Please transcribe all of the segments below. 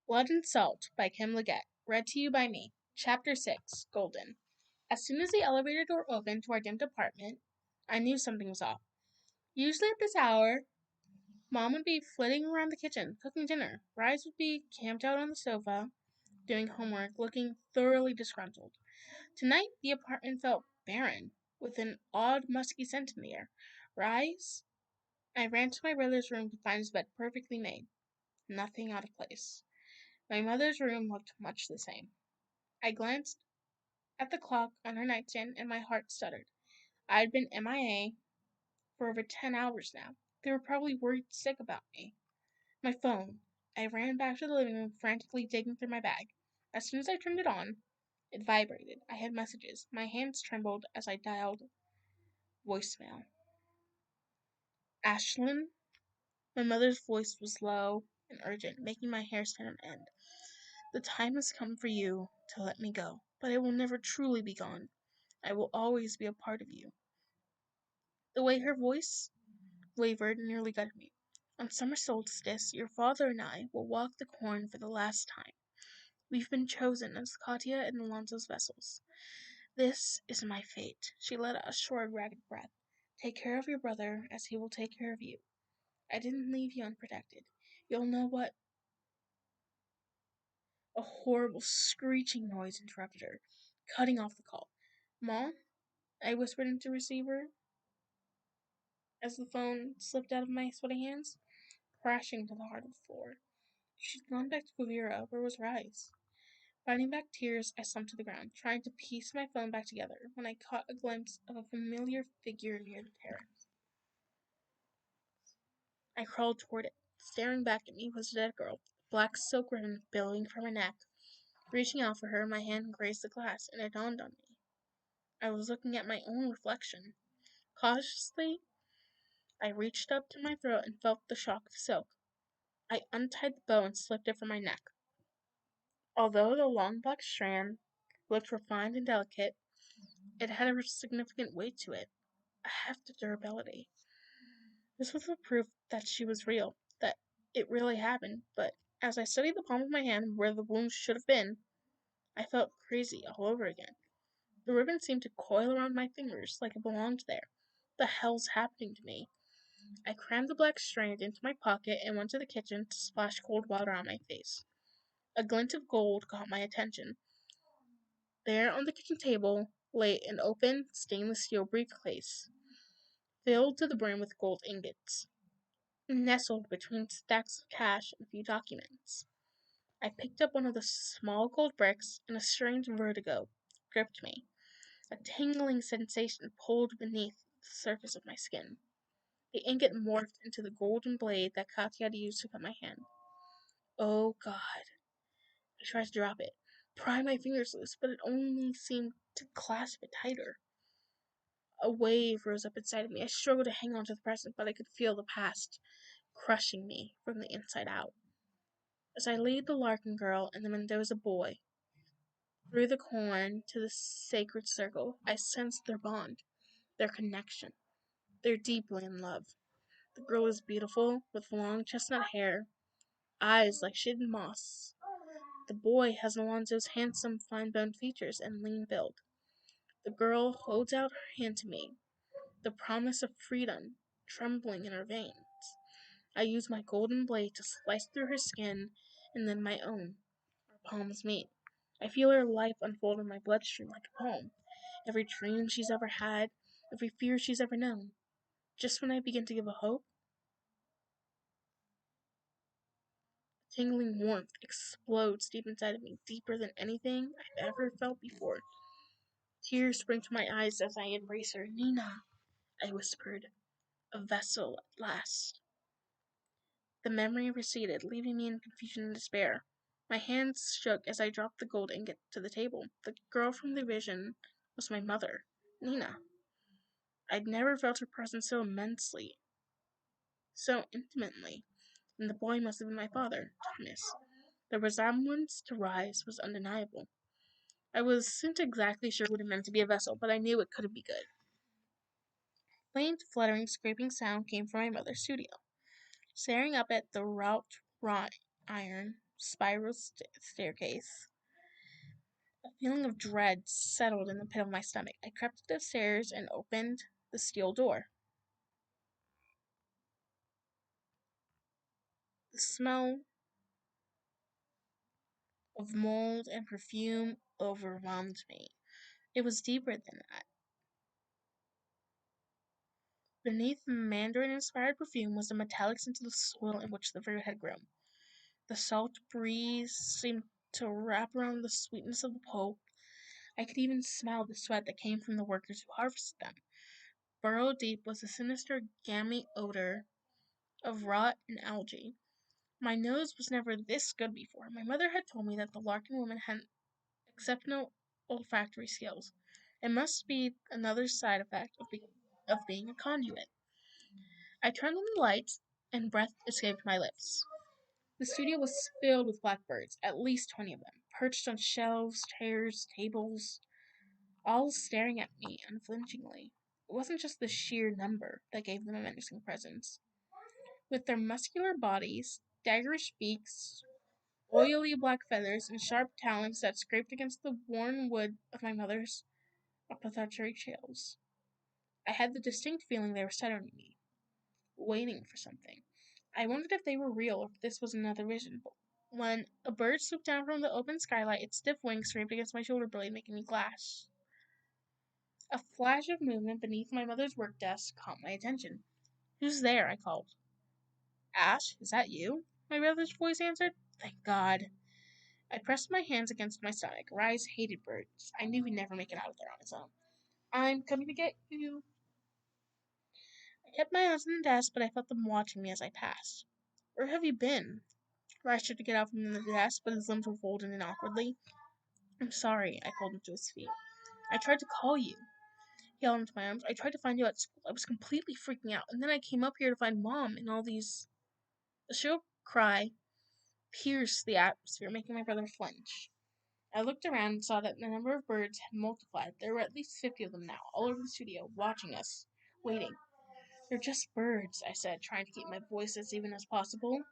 Blood and Salt by Kim Liggett. Read to you by me. Chapter 6. Golden. As soon as the elevator door opened to our dimmed apartment, I knew something was off. Usually at this hour, Mom would be flitting around the kitchen, cooking dinner. Rhys would be camped out on the sofa, doing homework, looking thoroughly disgruntled. Tonight, the apartment felt barren, with an odd, musky scent in the air. Rhys? I ran to my brother's room to find his bed perfectly made. Nothing out of place. My mother's room looked much the same. I glanced at the clock on her nightstand and my heart stuttered. I had been MIA for over 10 hours now. They were probably worried sick about me. My phone. I ran back to the living room, frantically digging through my bag. As soon as I turned it on, it vibrated. I had messages. My hands trembled as I dialed voicemail. Ashlyn? My mother's voice was low and urgent, making my hair stand on end. The time has come for you to let me go, but I will never truly be gone. I will always be a part of you. The way her voice wavered nearly gutted me. On summer solstice, your father and I will walk the corn for the last time. We've been chosen as Katya and Alonso's vessels. This is my fate. She let out a short, ragged breath. Take care of your brother, as he will take care of you. I didn't leave you unprotected. You'll know what... A horrible screeching noise interrupted her, cutting off the call. Mom? I whispered into receiver as the phone slipped out of my sweaty hands, crashing to the hard floor. She'd gone back to Quivira. Where was Rhys? Fighting back tears, I slumped to the ground, trying to piece my phone back together, when I caught a glimpse of a familiar figure near the terrace. I crawled toward it. Staring back at me was a dead girl, black silk ribbon billowing from her neck. Reaching out for her, my hand grazed the glass, and it dawned on me. I was looking at my own reflection. Cautiously, I reached up to my throat and felt the shock of silk. I untied the bow and slipped it from my neck. Although the long black strand looked refined and delicate, it had a significant weight to it, a heft of durability. This was the proof that she was real, that it really happened, but as I studied the palm of my hand where the wound should have been, I felt crazy all over again. The ribbon seemed to coil around my fingers like it belonged there. The hell's happening to me? I crammed the black strand into my pocket and went to the kitchen to splash cold water on my face. A glint of gold caught my attention. There on the kitchen table lay an open stainless steel briefcase, filled to the brim with gold ingots, nestled between stacks of cash and a few documents. I picked up one of the small gold bricks, and a strange vertigo gripped me. A tingling sensation pulled beneath the surface of my skin. The ingot morphed into the golden blade that Katya had used to cut my hand. Oh, God. I tried to drop it, pry my fingers loose, but it only seemed to clasp it tighter. A wave rose up inside of me. I struggled to hang on to the present, but I could feel the past crushing me from the inside out. As I lead the Larkin girl and the Mendoza boy through the corn to the sacred circle, I sensed their bond, their connection. They're deeply in love. The girl is beautiful, with long chestnut hair, eyes like shaded moss. The boy has Alonso's handsome, fine-boned features and lean build. The girl holds out her hand to me, the promise of freedom trembling in her veins. I use my golden blade to slice through her skin, and then my own. Our palms meet. I feel her life unfold in my bloodstream like a poem. Every dream she's ever had, every fear she's ever known. Just when I begin to give a hope, tingling warmth explodes deep inside of me, deeper than anything I've ever felt before. Tears spring to my eyes as I embrace her. Nina, I whispered, a vessel at last. The memory receded, leaving me in confusion and despair. My hands shook as I dropped the gold ingot to the table. The girl from the vision was my mother, Nina. I'd never felt her presence so immensely, so intimately, and the boy must have been my father, Thomas. The resemblance to Rhys was undeniable. I wasn't exactly sure what it meant to be a vessel, but I knew it couldn't be good. Faint, fluttering, scraping sound came from my mother's studio. Staring up at the wrought iron spiral staircase. A feeling of dread settled in the pit of my stomach. I crept up the stairs and opened the steel door. The smell of mold and perfume overwhelmed me. It was deeper than that. Beneath the mandarin-inspired perfume was the metallic scent of the soil in which the fruit had grown. The salt breeze seemed to wrap around the sweetness of the pulp. I could even smell the sweat that came from the workers who harvested them. Burrowed deep was the sinister gammy odor of rot and algae. My nose was never this good before. My mother had told me that the Larkin woman had exceptional olfactory skills. It must be another side effect of being a conduit. I turned on the lights, and breath escaped my lips. The studio was filled with blackbirds, at least 20 of them, perched on shelves, chairs, tables, all staring at me unflinchingly. It wasn't just the sheer number that gave them a menacing presence. With their muscular bodies, daggerish beaks, oily black feathers, and sharp talons that scraped against the worn wood of my mother's apothecary shelves, I had the distinct feeling they were studying me, waiting for something. I wondered if they were real or if this was another vision. But when a bird swooped down from the open skylight, its stiff wings scraped against my shoulder blade, making me gasp. A flash of movement beneath my mother's work desk caught my attention. "Who's there?" I called. "Ash, is that you?" my brother's voice answered. Thank God. I pressed my hands against my stomach. Rhys hated birds. I knew he'd never make it out of there on his own. "I'm coming to get you." I kept my eyes on the desk, but I felt them watching me as I passed. "Where have you been?" Rhys tried to get out from the desk, but his limbs were folded in awkwardly. "I'm sorry." I pulled him to his feet. "I tried to call you." He held into my arms. "I tried to find you at school. I was completely freaking out. And then I came up here to find Mom and all these..." A shrill cry pierced the atmosphere, making my brother flinch. I looked around and saw that the number of birds had multiplied. There were at least 50 of them now, all over the studio, watching us, waiting. "They're just birds," I said, trying to keep my voice as even as possible.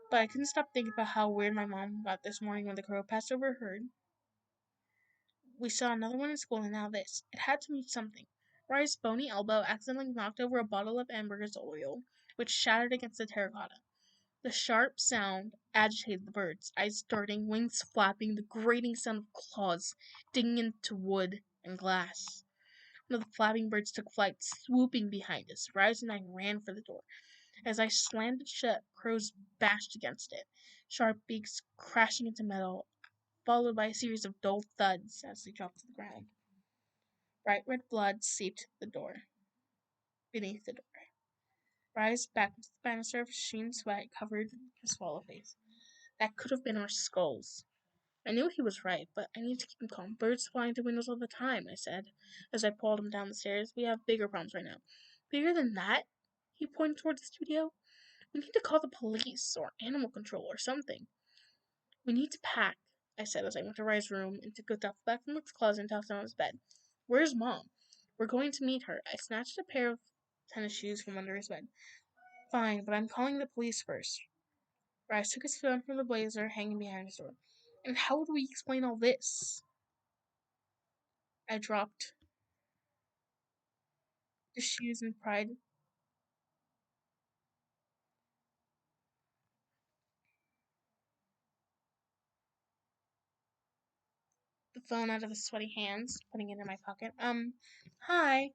But I couldn't stop thinking about how weird my mom got this morning when the crow passed overheard. We saw another one in school, and now this. It had to mean something. Rye's bony elbow accidentally knocked over a bottle of Ambergris oil, which shattered against the terracotta. The sharp sound agitated the birds, eyes darting, wings flapping, the grating sound of claws digging into wood and glass. One of the flapping birds took flight, swooping behind us. Rhys and I ran for the door. As I slammed it shut, crows bashed against it, sharp beaks crashing into metal, followed by a series of dull thuds as they dropped to the ground. Bright red blood seeped beneath the door. Rhys back into the banister of sheen sweat covered his swallow face. "That could have been our skulls." I knew he was right, but I needed to keep him calm. "Birds flying through windows all the time," I said, as I pulled him down the stairs. "We have bigger problems right now." "Bigger than that?" He pointed toward the studio. "We need to call the police, or animal control, or something." "We need to pack," I said as I went to Rye's room and took a duffel bag from his closet and tossed it on his bed. "Where's Mom?" "We're going to meet her." I snatched a pair of tennis shoes from under his bed. "Fine, but I'm calling the police first." Rhys took his phone from the blazer hanging behind his door. "And how would we explain all this?" I dropped the shoes and pried the phone out of his sweaty hands, putting it in my pocket. Hi.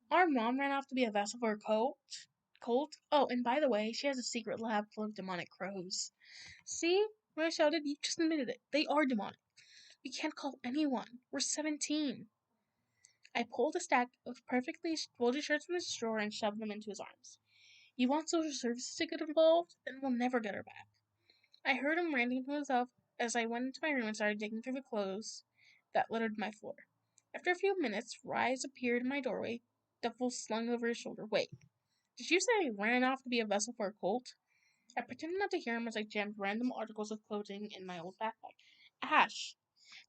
Our mom ran off to be a vessel for a cult. Oh, and by the way, she has a secret lab full of demonic crows. See? When I shouted, you just admitted it. They are demonic. We can't call anyone. We're 17. I pulled a stack of perfectly folded shirts from his drawer and shoved them into his arms. "You want social services to get involved? Then we'll never get her back." I heard him ranting to himself as I went into my room and started digging through the clothes that littered my floor. After a few minutes, Rhys appeared in my doorway, duffel slung over his shoulder. "Wait, did you say I ran off to be a vessel for a cult?" I pretended not to hear him as I jammed random articles of clothing in my old backpack. "Ash!"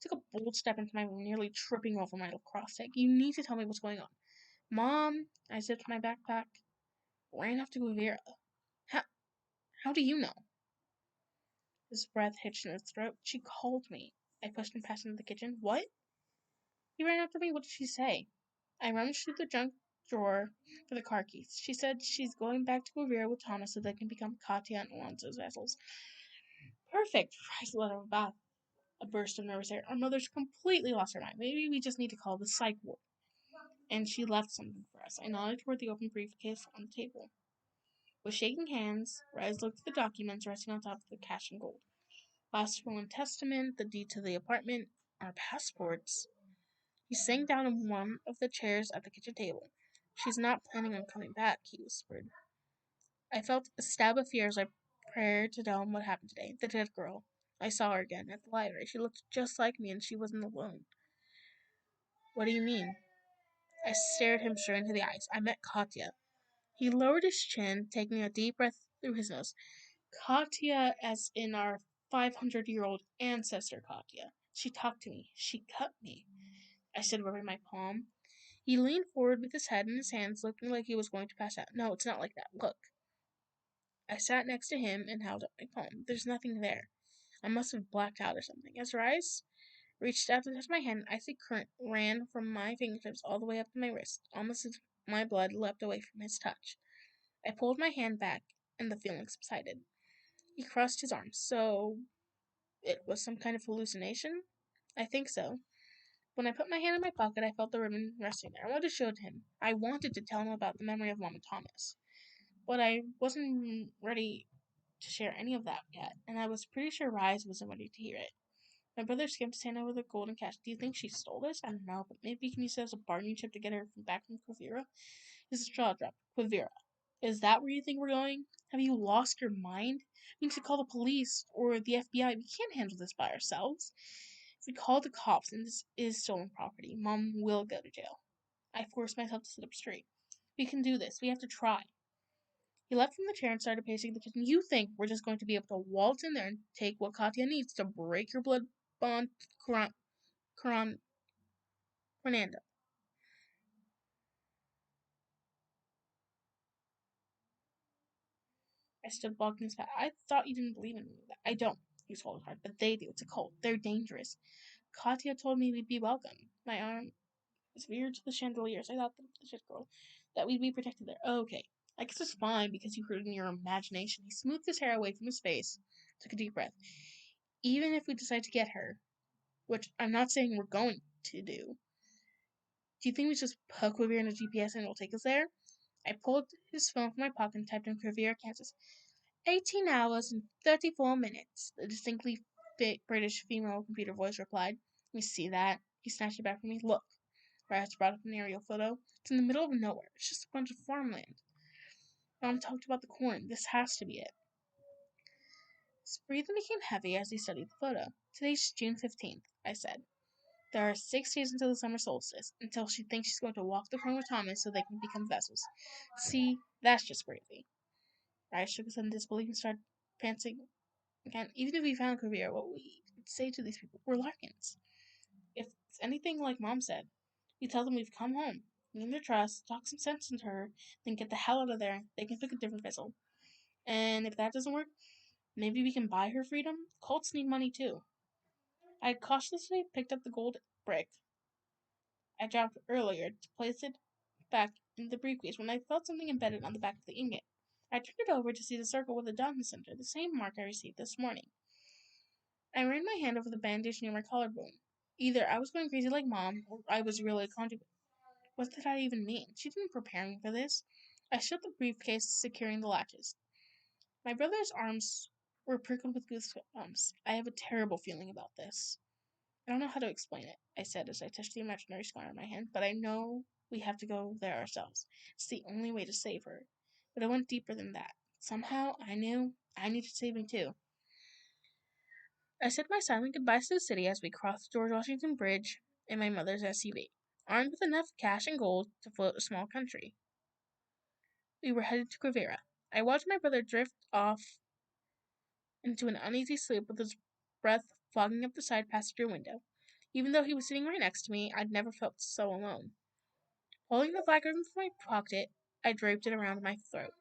Took a bold step into my room, nearly tripping over my lacrosse stick. "You need to tell me what's going on." "Mom," I zipped my backpack, "ran off to Guevara." How do you know?" His breath hitched in his throat. She called me. I pushed him past into the kitchen. What? He ran after me. What did she say? I rummaged through the junk drawer for the car keys. She said she's going back to Revere with Thomas so they can become Katya and Alonso's vessels. Perfect. Rhys let out a burst of nervous air. Our mother's completely lost her mind. Maybe we just need to call the psych ward. And she left something for us. I nodded toward the open briefcase on the table. With shaking hands, Rhys looked at the documents resting on top of the cash and gold. Last will and testament, the deed to the apartment, our passports. He sank down in one of the chairs at the kitchen table. She's not planning on coming back, he whispered. I felt a stab of fear as I prepared to tell him what happened today. The dead girl. I saw her again at the library. She looked just like me and she wasn't alone. What do you mean? I stared him straight into the eyes. I met Katya. He lowered his chin, taking a deep breath through his nose. Katya, as in our 500-year-old ancestor Katya. She talked to me. She cut me. I said, rubbing my palm. He leaned forward with his head in his hands, looking like he was going to pass out. No, it's not like that. Look. I sat next to him and held up my palm. There's nothing there. I must have blacked out or something. As Rhys reached out to touch my hand, an icy current ran from my fingertips all the way up to my wrist, almost as my blood leapt away from his touch. I pulled my hand back, and the feeling subsided. He crossed his arms. So, it was some kind of hallucination? I think so. When I put my hand in my pocket, I felt the ribbon resting there. I wanted to show it to him. I wanted to tell him about the memory of Mom and Thomas. But I wasn't ready to share any of that yet, and I was pretty sure Rhys wasn't ready to hear it. My brother skipped his hand over the golden cash. Do you think she stole this? I don't know, but maybe you can use it as a bargaining chip to get her back from Quivira. His jaw dropped. Quivira. Is that where you think we're going? Have you lost your mind? We need to call the police or the FBI. We can't handle this by ourselves. If we call the cops and this is stolen property, Mom will go to jail. I forced myself to sit up straight. We can do this. We have to try. He leapt from the chair and started pacing the kitchen. You think we're just going to be able to waltz in there and take what Katya needs to break your blood bond, Fernando? I stood blocking his path. I thought you didn't believe in me. I don't. He swallowed hard. But they do. It's a cult. They're dangerous. Katya told me we'd be welcome. My arm was veered to the chandeliers. I thought the shit girl that we'd be protected there. Okay. I guess it's fine because you heard in your imagination. He smoothed his hair away from his face, took a deep breath. Even if we decide to get her, which I'm not saying we're going to do you think we just put Quivira in a GPS and it'll take us there? I pulled his phone from my pocket and typed in Quivira, Kansas. 18 hours and 34 minutes, the distinctly British female computer voice replied. You see that? He snatched it back from me. Look. Rhys brought up an aerial photo. It's in the middle of nowhere. It's just a bunch of farmland. Mom talked about the corn. This has to be it. His breathing became heavy as he studied the photo. Today's June 15th, I said. There are 6 days until the summer solstice, until she thinks she's going to walk the corn with Thomas so they can become vessels. See, that's just crazy. Rhys shook his head in disbelief and started panting again. Even if we found Quivira, what we would say to these people, we're Larkins. If it's anything like Mom said, we tell them we've come home, gain their trust, talk some sense into her, then get the hell out of there. They can pick a different vessel. And if that doesn't work, maybe we can buy her freedom? Cults need money too. I had cautiously picked up the gold brick I dropped earlier to place it back in the briefcase when I felt something embedded on the back of the ingot. I turned it over to see the circle with a dot in the center, the same mark I received this morning. I ran my hand over the bandage near my collarbone. Either I was going crazy like Mom, or I was really a conduit. What did that even mean? She didn't prepare me for this. I shut the briefcase, securing the latches. My brother's arms were prickled with goosebumps. I have a terrible feeling about this. I don't know how to explain it, I said as I touched the imaginary scar on my hand, but I know we have to go there ourselves. It's the only way to save her. But I went deeper than that. Somehow, I knew I needed saving too. I said my silent goodbyes to the city as we crossed George Washington Bridge in my mother's SUV, armed with enough cash and gold to float a small country. We were headed to Quivira. I watched my brother drift off into an uneasy sleep with his breath fogging up the side passenger window. Even though he was sitting right next to me, I'd never felt so alone. Pulling the black ribbon from my pocket, I draped it around my throat.